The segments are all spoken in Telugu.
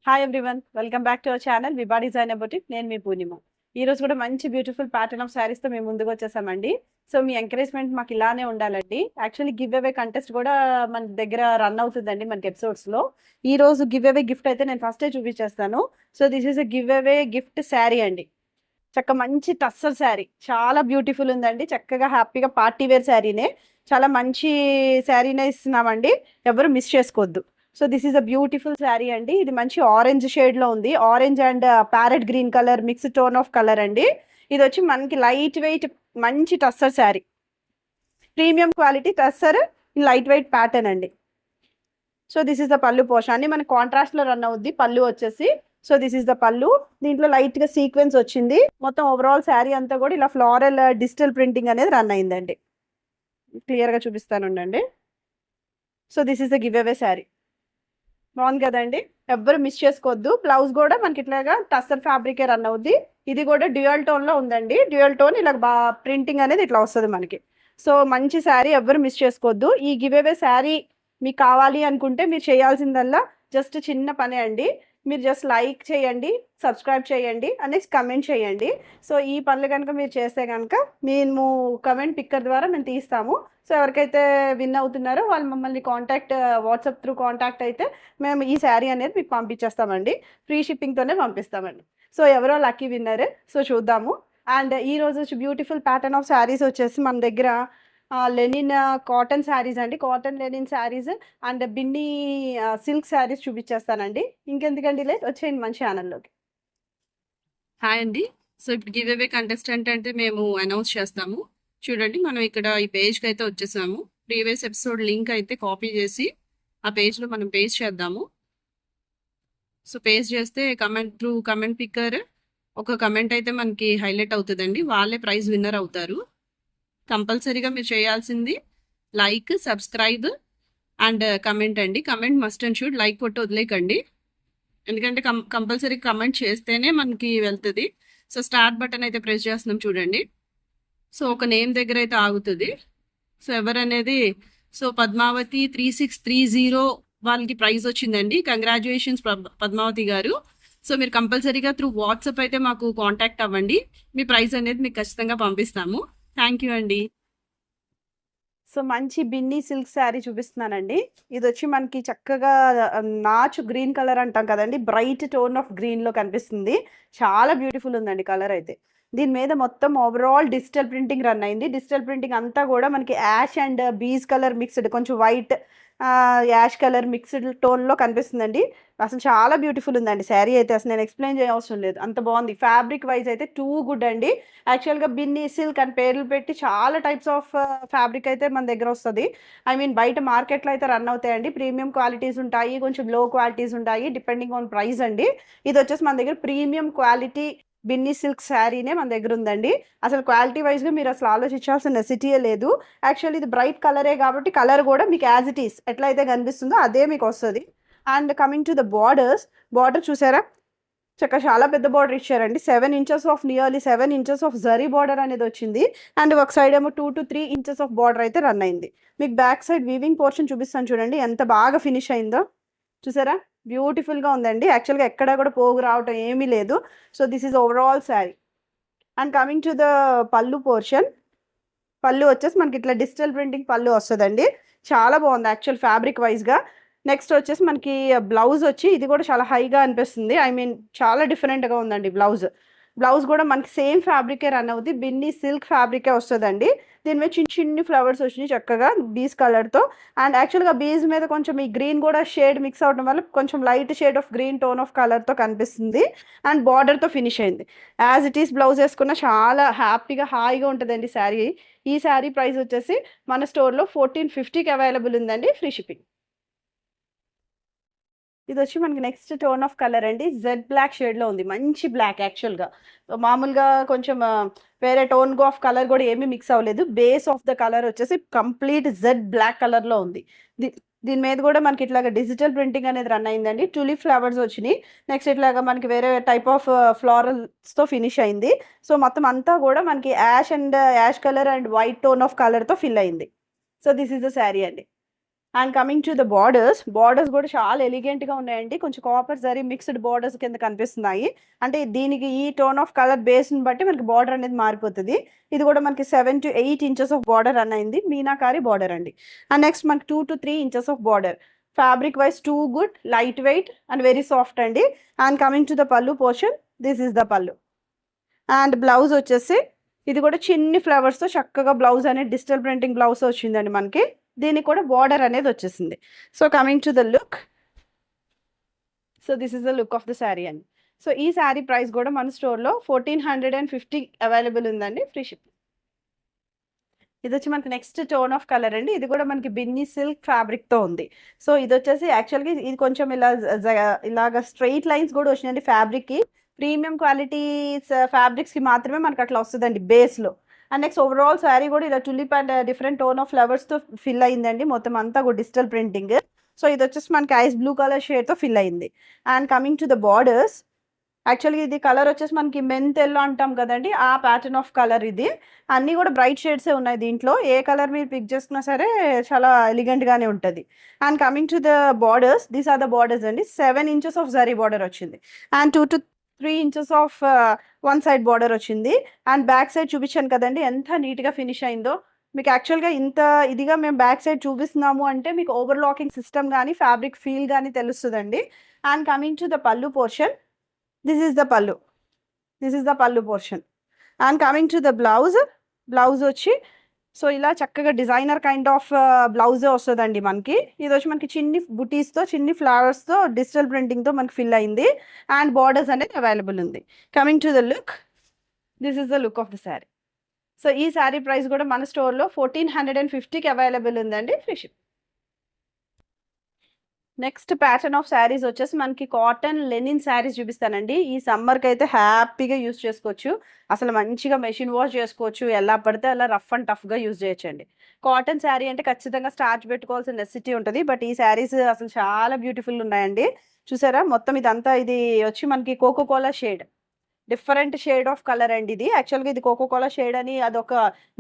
Hi everyone, welcome back to our channel Vibha designer boutique. నేను మీ పూర్ణిమ. ఈ రోజు కూడా మంచి బ్యూటిఫుల్ ప్యాటర్న్ ఆఫ్ శారీస్ తో మేము ముందుకు వచ్చేసామండి. సో మీ ఎంకరేజ్మెంట్ మాకు ఇలానే ఉండాలండి. యాక్చువల్లీ గివ్ అవే కంటెస్ట్ కూడా మన దగ్గర రన్ అవుతుందండి మనకి ఎపిసోడ్స్ లో. ఈ రోజు గివ్ అవే గిఫ్ట్ అయితే నేను ఫస్టే చూపించేస్తాను. So this is a give away gift sari అండి. మంచి టస్సర్ శారీ, చాలా బ్యూటిఫుల్ ఉందండి. చక్కగా హ్యాపీగా పార్టీ వేర్ శారీనే, చాలా మంచి శారీనే ఇస్తున్నామండి. ఎవరు మిస్ చేసుకోవద్దు. So this is a beautiful sari అండి. ఇది మంచి ఆరెంజ్ షేడ్ లో ఉంది. Orange and parrot green colour mixed tone of colour అండి. ఇది వచ్చి మనకి లైట్ వెయిట్ మంచి tussar sari, premium quality tussar, light weight pattern అండి. సో దిస్ ఇస్ ద పళ్ళు పోర్షన్ అండి. మన కాంట్రాస్ట్ లో రన్ అవుద్ది పళ్ళు వచ్చేసి. సో దిస్ ఇస్ ద పళ్ళు. దీంట్లో లైట్ గా సీక్వెన్స్ వచ్చింది. మొత్తం ఓవరాల్ శారీ అంతా కూడా ఇలా ఫ్లోరల్ డిజిటల్ ప్రింటింగ్ అనేది రన్ అయిందండి. క్లియర్ గా చూపిస్తాను ఉండండి. So this is the give away sari. బాగుంది కదండి, ఎవ్వరు మిస్ చేసుకోవద్దు. బ్లౌజ్ కూడా మనకి ఇట్లాగా టస్సర్ ఫ్యాబ్రికే రన్ అవుద్ది. ఇది కూడా డ్యూయల్ టోన్ లో ఉందండి. డ్యూయల్ టోన్ ఇలా ప్రింటింగ్ అనేది ఇట్లా వస్తుంది మనకి. సో మంచి శారీ, ఎవ్వరు మిస్ చేసుకోవద్దు. ఈ గివ్ అవే శారీ మీకు కావాలి అనుకుంటే మీరు చేయాల్సిందల్లా జస్ట్ చిన్న పనే అండి. మీరు జస్ట్ లైక్ చేయండి, సబ్స్క్రైబ్ చేయండి, అనేసి కమెంట్ చేయండి. సో ఈ పనులు కనుక మీరు చేస్తే కనుక మేము కమెంట్ పిక్కర్ ద్వారా మేము తీస్తాము. సో ఎవరికైతే విన్ అవుతున్నారో వాళ్ళు మమ్మల్ని కాంటాక్ట్, వాట్సాప్ త్రూ కాంటాక్ట్ అయితే మేము ఈ శారీ అనేది మీకు పంపించేస్తామండి. ఫ్రీ షిప్పింగ్తోనే పంపిస్తామండి. సో ఎవరో లక్కీ విన్నర్. సో చూద్దాము. అండ్ ఈ రోజు బ్యూటిఫుల్ ప్యాటర్న్ ఆఫ్ శారీస్ వచ్చేసి మన దగ్గర లెనిన్ కాటన్ శారీస్ అండి. Cotton linen saris and Binny silk saris చూపించేస్తానండి. ఇంకెందుకండి లేట్, వచ్చేయండి మన ఛానల్లోకి. హాయ్ అండి. సో ఇప్పుడు గివ్ అవే కంటెస్టెంట్ అంటే మేము అనౌన్స్ చేస్తాము. చూడండి, మనం ఇక్కడ ఈ పేజ్కి అయితే వచ్చేసాము. ప్రీవియస్ ఎపిసోడ్ లింక్ అయితే కాపీ చేసి ఆ పేజ్లో మనం పేస్ట్ చేద్దాము. సో పేస్ట్ చేస్తే త్రూ కమెంట్ పిక్కర్ ఒక కమెంట్ అయితే మనకి హైలైట్ అవుతుందండి. వాళ్ళే ప్రైజ్ విన్నర్ అవుతారు. కంపల్సరీగా మీరు చేయాల్సింది లైక్, సబ్స్క్రైబ్ అండ్ కమెంట్ అండి. Comment must and should, like కొట్టి వదిలేకండి. ఎందుకంటే కంపల్సరీ కమెంట్ చేస్తేనే మనకి వెళ్తుంది. సో స్టార్ట్ బటన్ అయితే ప్రెస్ చేస్తున్నాం చూడండి. సో ఒక నేమ్ దగ్గర అయితే ఆగుతుంది. సో ఎవరనేది, సో పద్మావతి 3630 వాళ్ళకి ప్రైజ్ వచ్చిందండి. కంగ్రాచులేషన్స్ పద్మావతి గారు. సో మీరు కంపల్సరీగా త్రూ వాట్సాప్ అయితే మాకు కాంటాక్ట్ అవ్వండి. మీ ప్రైజ్ అనేది మీకు ఖచ్చితంగా పంపిస్తాము. థ్యాంక్ యూ అండి. సో మంచి బిన్నీ సిల్క్ శారీ చూపిస్తున్నానండి. ఇది వచ్చి మనకి చక్కగా నాచు గ్రీన్ కలర్ అంటాం కదండి, బ్రైట్ టోన్ ఆఫ్ గ్రీన్లో కనిపిస్తుంది. చాలా బ్యూటిఫుల్ ఉందండి కలర్ అయితే. దీని మీద మొత్తం ఓవరాల్ డిజిటల్ ప్రింటింగ్ రన్ అయింది. డిజిటల్ ప్రింటింగ్ అంతా కూడా మనకి ash and beige colour mixed, కొంచెం వైట్ యాష్ కలర్ మిక్స్డ్ టోన్లో కనిపిస్తుందండి. అసలు చాలా బ్యూటిఫుల్ ఉందండి శారీ అయితే. అసలు నేను ఎక్స్ప్లెయిన్ చేయవసరం లేదు, అంత బాగుంది. ఫ్యాబ్రిక్ వైజ్ అయితే టూ గుడ్ అండి. యాక్చువల్గా బిన్నీ సిల్క్ అని పేర్లు పెట్టి చాలా టైప్స్ ఆఫ్ ఫ్యాబ్రిక్ అయితే మన దగ్గర వస్తుంది. ఐ మీన్ బయట మార్కెట్లో అయితే రన్ అవుతాయండి. ప్రీమియం క్వాలిటీస్ ఉంటాయి, కొంచెం లో క్వాలిటీస్ ఉంటాయి, డిపెండింగ్ ఆన్ ప్రైస్ అండి. ఇది వచ్చేసి మన దగ్గర ప్రీమియం క్వాలిటీ బిన్నీ సిల్క్ శారీనే మన దగ్గర ఉందండి. అసలు క్వాలిటీ వైజ్గా మీరు అసలు ఆలోచించాల్సిన నెసిటీయే లేదు. యాక్చువల్లీ ఇది బ్రైట్ కలరే కాబట్టి కలర్ కూడా మీకు యాజ్ ఇట్ ఈస్ ఎట్లయితే కనిపిస్తుందో అదే మీకు వస్తుంది. And coming to the borders, border చూసారా, చాలా పెద్ద బార్డర్ ఇచ్చారండి. 7 inches of nearly 7 inches of zari border అనేది వచ్చింది. అండ్ ఒక సైడ్ ఏమో 2 to 3 inches ఆఫ్ బార్డర్ అయితే రన్ అయింది. మీకు బ్యాక్ సైడ్ వీవింగ్ పోర్షన్ చూపిస్తాను చూడండి, ఎంత బాగా ఫినిష్ అయిందో. చూసారా, బ్యూటిఫుల్గా ఉందండి. యాక్చువల్గా ఎక్కడ కూడా పోగు రావటం ఏమీ లేదు. So this is overall sari. And coming to the పళ్ళు పోర్షన్, పళ్ళు వచ్చేసి మనకి ఇట్లా డిజిటల్ ప్రింటింగ్ పళ్ళు వస్తుందండి. చాలా బాగుంది యాక్చువల్ ఫ్యాబ్రిక్ వైజ్గా. నెక్స్ట్ వచ్చేసి మనకి బ్లౌజ్ వచ్చి ఇది కూడా చాలా హైగా అనిపిస్తుంది. ఐ మీన్ చాలా డిఫరెంట్గా ఉందండి బ్లౌజ్. బ్లౌజ్ కూడా మనకి సేమ్ ఫ్యాబ్రికే రన్ అవుతుంది, బిన్నీ సిల్క్ ఫ్యాబ్రికే వస్తుందండి. దీని మీద చిన్న చిన్ని ఫ్లవర్స్ వచ్చినాయి చక్కగా బీజ్ కలర్తో. అండ్ యాక్చువల్గా బీజ్ మీద కొంచెం ఈ గ్రీన్ కూడా షేడ్ మిక్స్ అవడం వల్ల కొంచెం light shade of green tone of కలర్తో కనిపిస్తుంది. అండ్ బార్డర్తో ఫినిష్ అయింది. యాజ్ ఇట్ ఈస్ బ్లౌజ్ వేసుకున్న చాలా హ్యాపీగా హాయిగా ఉంటుందండి శారీ. ఈ శారీ ప్రైస్ వచ్చేసి మన స్టోర్లో 1450కి అవైలబుల్ ఉందండి, ఫ్రీ షిప్పింగ్. ఇది వచ్చి మనకి నెక్స్ట్ టోన్ ఆఫ్ కలర్ అండి. జెడ్ బ్లాక్ షేడ్లో ఉంది, మంచి బ్లాక్. యాక్చువల్గా మామూలుగా కొంచెం వేరే టోన్ ఆఫ్ కలర్ కూడా ఏమీ మిక్స్ అవ్వలేదు. బేస్ ఆఫ్ ద కలర్ వచ్చేసి కంప్లీట్ జెడ్ బ్లాక్ కలర్లో ఉంది. దీని మీద కూడా మనకి ఇట్లాగా డిజిటల్ ప్రింటింగ్ అనేది రన్ అయిందండి. టులిప్ ఫ్లవర్స్ వచ్చినాయి. నెక్స్ట్ ఇట్లాగా మనకి వేరే టైప్ ఆఫ్ ఫ్లోరల్స్తో ఫినిష్ అయింది. సో మొత్తం అంతా కూడా మనకి ash colour and white tone of కలర్తో ఫిల్ అయింది. So this is the sari అండి. And coming to the borders, borders కూడా చాలా ఎలిగెంట్గా ఉన్నాయండి. కొంచెం కాపర్ జరీ మిక్స్డ్ బార్డర్స్ కింద కనిపిస్తున్నాయి. అంటే దీనికి ఈ టోన్ ఆఫ్ కలర్ బేస్ని బట్టి మనకి బార్డర్ అనేది మారిపోతుంది. ఇది కూడా మనకి 7 to 8 inches of border run అయింది. మీనాకారి బార్డర్ అండి. అండ్ నెక్స్ట్ మనకి 2 to 3 inches of border. Fabric wise too good, light weight and very soft అండి. And coming to the pallu portion, this is the పల్లు. అండ్ బ్లౌజ్ వచ్చేసి ఇది కూడా చిన్ని ఫ్లవర్స్తో చక్కగా బ్లౌజ్ అనేది డిజిటల్ ప్రింటింగ్ బ్లౌజ్ వచ్చిందండి మనకి. దీనికి కూడా బార్డర్ అనేది వచ్చేసింది. So coming to the look, so this is the look of the sari అండి. సో ఈ శారీ ప్రైస్ కూడా మన స్టోర్లో 1450 అవైలబుల్ ఉందండి, ఫ్రీ షిప్. ఇది వచ్చి మనకి నెక్స్ట్ టోన్ ఆఫ్ కలర్ అండి. ఇది కూడా మనకి బిన్నీ సిల్క్ ఫ్యాబ్రిక్తో ఉంది. సో ఇది వచ్చేసి యాక్చువల్గా ఇది కొంచెం ఇలాగ స్ట్రైట్ లైన్స్ కూడా వచ్చినాయండి ఫ్యాబ్రిక్కి. ప్రీమియం క్వాలిటీ ఫ్యాబ్రిక్స్కి మాత్రమే మనకి అట్లా వస్తుందండి బేస్లో. అండ్ నెక్స్ట్ ఓవరాల్ శారీ కూడా ఇలా tulip and different tone of ఫ్లవర్స్తో ఫిల్ అయిందండి. మొత్తం అంతా కూడా డిజిటల్ ప్రింటింగ్. సో ఇది వచ్చేసి మనకి ఐస్ బ్లూ కలర్ షేడ్తో ఫిల్ అయింది. And coming to the borders, యాక్చువల్గా ఇది కలర్ వచ్చేసి మనకి మెంత్ ఎల్లో అంటాం కదండి, ఆ ప్యాటర్న్ ఆఫ్ కలర్ ఇది. అన్నీ కూడా బ్రైట్ షేడ్సే ఉన్నాయి దీంట్లో. ఏ కలర్ మీరు పిక్ చేసుకున్నా సరే చాలా ఎలిగెంట్గానే ఉంటుంది. And coming to the borders, these are the borders అండి. 7 ఇంచెస్ ఆఫ్ జరీ బార్డర్ వచ్చింది. And 2 to 3 inches of one side border వచ్చింది. అండ్ బ్యాక్ సైడ్ చూపించాను కదండి ఎంత నీట్గా ఫినిష్ అయిందో. మీకు యాక్చువల్గా ఇంత ఇదిగా మేము బ్యాక్ సైడ్ చూపిస్తున్నాము అంటే మీకు ఓవర్లాకింగ్ సిస్టమ్ కానీ ఫ్యాబ్రిక్ ఫీల్ కానీ తెలుస్తుందండి. And coming to the pallu portion, this is the పల్లు, this is the pallu portion. And coming to the blouse, blouse వచ్చి సో ఇలా చక్కగా డిజైనర్ కైండ్ ఆఫ్ బ్లౌజే వస్తుందండి మనకి. ఇది వచ్చి మనకి చిన్ని బుటీస్తో చిన్ని ఫ్లవర్స్తో డిజిటల్ ప్రింటింగ్తో మనకి ఫిల్ అయింది. అండ్ బార్డర్స్ అనేది అవైలబుల్ ఉంది. Coming to the look, this is the look of the sari. So ఈ శారీ ప్రైస్ కూడా మన స్టోర్లో 1450కి అవైలబుల్ ఉందండి, free ship. Next pattern of saris వచ్చేసి మనకి కాటన్ లెనిన్ శారీస్ చూపిస్తానండి. ఈ సమ్మర్కి అయితే హ్యాపీగా యూస్ చేసుకోవచ్చు. అసలు మంచిగా మెషిన్ వాష్ చేసుకోవచ్చు. ఎలా పడితే అలా రఫ్ అండ్ టఫ్గా యూజ్ చేయొచ్చండి. కాటన్ శారీ అంటే ఖచ్చితంగా స్టార్చ్ పెట్టుకోవాల్సిన నెసిటీ ఉంటుంది. బట్ ఈ శారీస్ అసలు చాలా బ్యూటిఫుల్ ఉన్నాయండి. చూసారా మొత్తం ఇదంతా ఇది వచ్చి మనకి coca cola shade, different shade of colour అండి ఇది. యాక్చువల్గా ఇది కోకో కోలా షేడ్ అని అదొక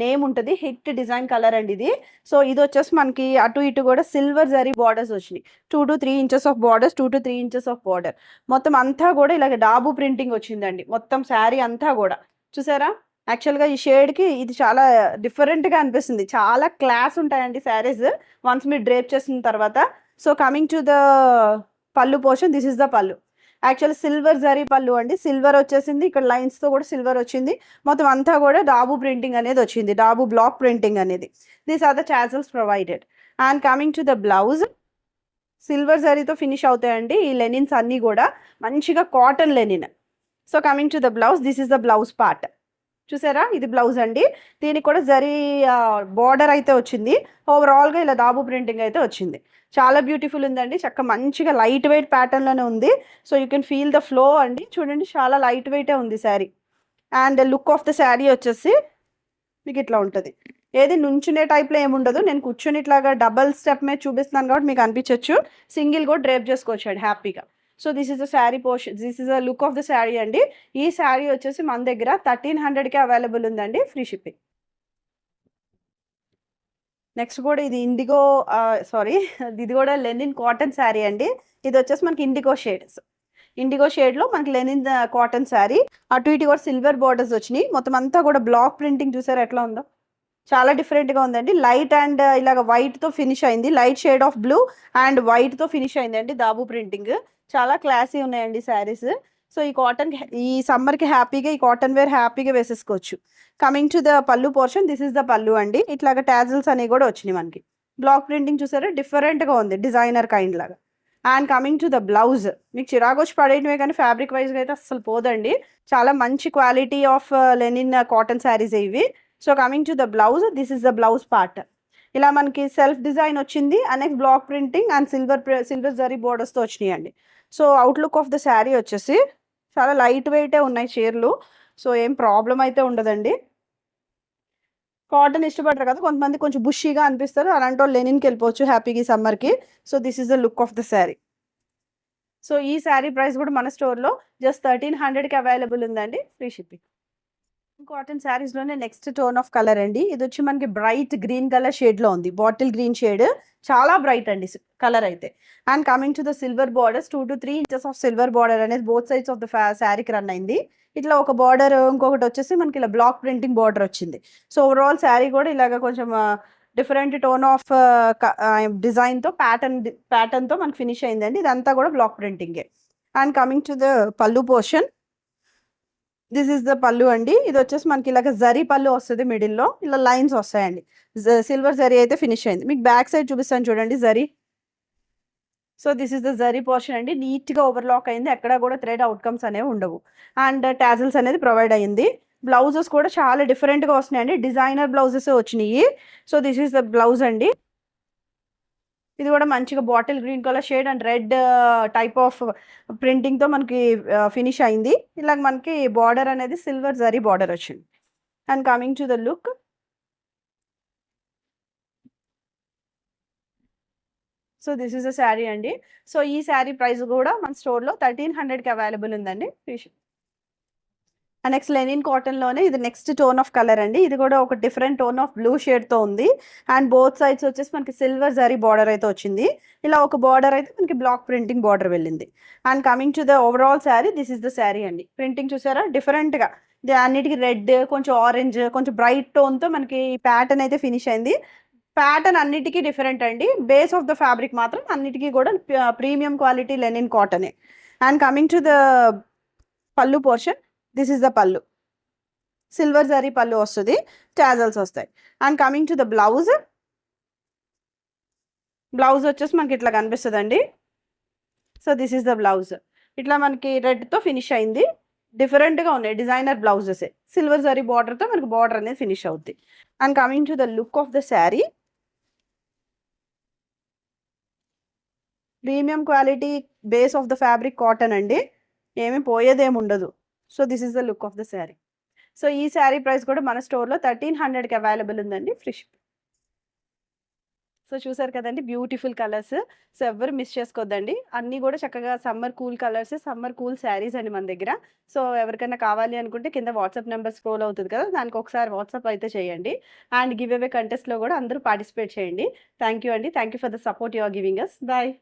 నేమ్ ఉంటుంది. హిట్ డిజైన్ కలర్ అండి ఇది. సో ఇది వచ్చేసి మనకి అటు ఇటు కూడా సిల్వర్ జరీ బార్డర్స్ వచ్చినాయి. 2 to 3 inches of borders, 2 to 3 inches of border. మొత్తం అంతా కూడా ఇలాగ డాబు ప్రింటింగ్ వచ్చిందండి మొత్తం శారీ అంతా కూడా. చూసారా యాక్చువల్గా ఈ షేడ్కి ఇది చాలా డిఫరెంట్గా అనిపిస్తుంది. చాలా క్లాస్ ఉంటాయండి శారీస్ వన్స్ మీరు డ్రేప్ చేసిన తర్వాత. So coming to the pallu portion, this is the పల్లు. యాక్చువల్ సిల్వర్ జరీ పల్లు అండి. సిల్వర్ వచ్చేసింది, ఇక్కడ లైన్స్తో కూడా సిల్వర్ వచ్చింది. మొత్తం అంతా కూడా డాబు ప్రింటింగ్ అనేది వచ్చింది, డాబు బ్లాక్ ప్రింటింగ్ అనేది. These are the tassels provided. And coming to the blouse, silver జరీతో ఫినిష్ అవుతాయండి ఈ లెనిన్స్ అన్నీ కూడా, మంచిగా cotton linen. So coming to the blouse, this is the blouse part. చూసారా ఇది బ్లౌజ్ అండి. దీనికి కూడా జరీ బార్డర్ అయితే వచ్చింది. ఓవరాల్గా ఇలా దాబు ప్రింటింగ్ అయితే వచ్చింది. చాలా బ్యూటిఫుల్ ఉందండి. చక్క మంచిగా లైట్ వెయిట్ ప్యాటర్న్లోనే ఉంది. So you can feel the flow అండి. చూడండి చాలా లైట్ వెయిటే ఉంది sari. And look of the sari వచ్చేసి మీకు ఇట్లా ఉంటుంది. ఏది నుంచునే టైప్లో ఏముండదు. నేను కూర్చొని ఇట్లాగా డబల్ స్టెప్ మీద చూపిస్తున్నాను కాబట్టి మీకు అనిపించవచ్చు. సింగిల్ కూడా డ్రేప్ చేసుకోవచ్చు హ్యాపీగా. So this is the sari portion, this is the look of the sari అండి. ఈ శారీ వచ్చేసి మన దగ్గర 1300కి అవైలబుల్ ఉందండి, ఫ్రీ షిప్పింగ్. నెక్స్ట్ కూడా ఇది ఇండిగో సారీ ఇది కూడా లెనిన్ కాటన్ శారీ అండి. ఇది వచ్చేసి మనకి ఇండిగో షేడ్స్, ఇండిగో షేడ్లో మనకి లెనిన్ కాటన్ శారీ. అటు ఇటు కూడా సిల్వర్ బార్డర్స్ వచ్చినాయి. మొత్తం అంతా కూడా బ్లాక్ ప్రింటింగ్ చూసారు ఎట్లా ఉందో, చాలా డిఫరెంట్గా ఉందండి. లైట్ అండ్ ఇలాగ వైట్తో ఫినిష్ అయింది. Light shade of blue and వైట్తో ఫినిష్ అయిందండి దాబు ప్రింటింగ్. చాలా క్లాసీ ఉన్నాయండి శారీస్. సో ఈ కాటన్ ఈ సమ్మర్కి హ్యాపీగా ఈ కాటన్ వేర్ హ్యాపీగా వేసేసుకోవచ్చు. Coming to the pallu portion, this is the పల్లు అండి. ఇట్లాగా టాజిల్స్ అనేవి కూడా వచ్చినాయి మనకి. బ్లాక్ ప్రింటింగ్ చూసారా డిఫరెంట్గా ఉంది, డిజైనర్ కైండ్ లాగా. And coming to the blouse, మీకు చిరాకు వచ్చి పడేయటమే కానీ ఫ్యాబ్రిక్ వైజ్గా అయితే అసలు పోదండి. చాలా మంచి quality of linen cotton saris ఇవి. So coming to the blouse, this is the blouse part. ఇలా మనకి సెల్ఫ్ డిజైన్ వచ్చింది. Next block printing and silver zari బోర్డర్స్తో వచ్చినాయి అండి. So outlook of the sari వచ్చేసి చాలా లైట్ వెయిటే ఉన్నాయి చీరలు. సో ఏం ప్రాబ్లం అయితే ఉండదండి. కాటన్ ఇష్టపడరు కదా కొంతమంది, కొంచెం బుషీగా అనిపిస్తారు. అలాంటి వాళ్ళు లెనిన్కి వెళ్ళిపోవచ్చు హ్యాపీగా సమ్మర్కి. So this is the look of the sari. So ఈ శారీ ప్రైస్ కూడా మన స్టోర్లో జస్ట్ 1300కి అవైలబుల్ ఉందండి, ఫ్రీ షిప్పింగ్. కాటన్ శారీస్ లోనే నెక్స్ట్ టోన్ ఆఫ్ కలర్ అండి. ఇది వచ్చి మనకి బ్రైట్ గ్రీన్ కలర్ షేడ్ లో ఉంది. బాటిల్ గ్రీన్ షేడ్, చాలా బ్రైట్ అండి కలర్ అయితే. And coming to the silver borders, 2 to 3 inches of silver border అనేది బోత్ సైడ్స్ ఆఫ్ ద శారీకి రన్ అయింది. ఇట్లా ఒక బార్డర్, ఇంకొకటి వచ్చేసి మనకి ఇలా బ్లాక్ ప్రింటింగ్ బార్డర్ వచ్చింది. సో ఓవరాల్ శారీ కూడా ఇలాగ కొంచెం డిఫరెంట్ టోన్ ఆఫ్ డిజైన్ తో ప్యాటర్న్ తో మనకి ఫినిష్ అయిందండి. ఇదంతా కూడా బ్లాక్ ప్రింటింగే. And coming to the pallu portion, this is the పల్లు అండి. ఇది వచ్చేసి మనకి ఇలాగ జరీ పల్లు వస్తుంది, మిడిల్లో ఇలా లైన్స్ వస్తాయండి. సిల్వర్ జరీ అయితే ఫినిష్ అయింది. మీకు బ్యాక్ సైడ్ చూపిస్తాను చూడండి zari. So this is the zari portion అండి. నీట్ గా ఓవర్లాక్ అయింది, ఎక్కడ కూడా థ్రెడ్ అవుట్కమ్స్ అనేవి ఉండవు. అండ్ టాజిల్స్ అనేది ప్రొవైడ్ అయ్యింది. బ్లౌజెస్ కూడా చాలా డిఫరెంట్ గా వస్తున్నాయండి, డిజైనర్ బ్లౌజెస్ వచ్చినాయి. So this is the blouse అండి. ఇది కూడా మంచిగా bottle green colour shade and red type of printing తో మనకి ఫినిష్ అయింది. ఇలాగ మనకి బార్డర్ అనేది సిల్వర్ జరీ బార్డర్ వచ్చింది. And coming to the look, so this is a sari అండి. సో ఈ శారీ ప్రైస్ కూడా మన స్టోర్లో 1300కి అవైలబుల్ ఉందండి. నెక్స్ట్ లెనిన్ కాటన్లోనే ఇది నెక్స్ట్ టోన్ ఆఫ్ కలర్ అండి. ఇది కూడా ఒక డిఫరెంట్ టోన్ ఆఫ్ బ్లూ షేడ్తో ఉంది. అండ్ బోత్ సైడ్స్ వచ్చేసి మనకి సిల్వర్ జరీ బార్డర్ అయితే వచ్చింది. ఇలా ఒక బార్డర్ అయితే మనకి బ్లాక్ ప్రింటింగ్ బార్డర్ వెళ్ళింది. And coming to the overall sari, this is the sari అండి. ప్రింటింగ్ చూసారా డిఫరెంట్గా, అన్నిటికీ రెడ్, కొంచెం ఆరెంజ్, కొంచెం బ్రైట్ టోన్తో మనకి ప్యాటర్న్ అయితే ఫినిష్ అయింది. ప్యాటర్న్ అన్నిటికీ డిఫరెంట్ అండి. బేస్ ఆఫ్ ద ఫ్యాబ్రిక్ మాత్రం అన్నిటికీ కూడా ప్రీమియం క్వాలిటీ లెనిన్ కాటనే. And coming to the pallu portion, this is the pallu. Silver zari pallu వస్తుంది, టాజల్స్ వస్తాయి. And coming to the blouse, blouse వచ్చేసి మనకి ఇట్లా కనిపిస్తుందండి. So this is the blouse. ఇట్లా మనకి రెడ్తో ఫినిష్ అయింది. డిఫరెంట్గా ఉన్నాయి డిజైనర్ బ్లౌజెస్. సిల్వర్ జరీ బార్డర్తో మనకి బార్డర్ అనేది ఫినిష్ అవుద్ది. And coming to the look of the sari, premium quality base of the fabric cotton అండి, ఏమీ పోయేదేమి ఉండదు. So this is the look of the sari. So ఈ శారీ ప్రైస్ కూడా మన స్టోర్లో 1300కి అవైలబుల్ ఉందండి, ఫ్రీ షిప్. సో చూసారు కదండి బ్యూటిఫుల్ కలర్స్. సో ఎవరు మిస్ చేసుకోవద్దండి, అన్నీ కూడా చక్కగా summer cool colours, summer cool saris అండి మన దగ్గర. సో ఎవరికైనా కావాలి అనుకుంటే కింద వాట్సాప్ నెంబర్ స్క్రోల్ అవుతుంది కదా, దానికి ఒకసారి వాట్సాప్ అయితే చేయండి. అండ్ గివ్ అవే కంటెస్ట్లో కూడా అందరూ పార్టిసిపేట్ చేయండి. థ్యాంక్ యూ అండి, thank you for the support you are giving us. Bye.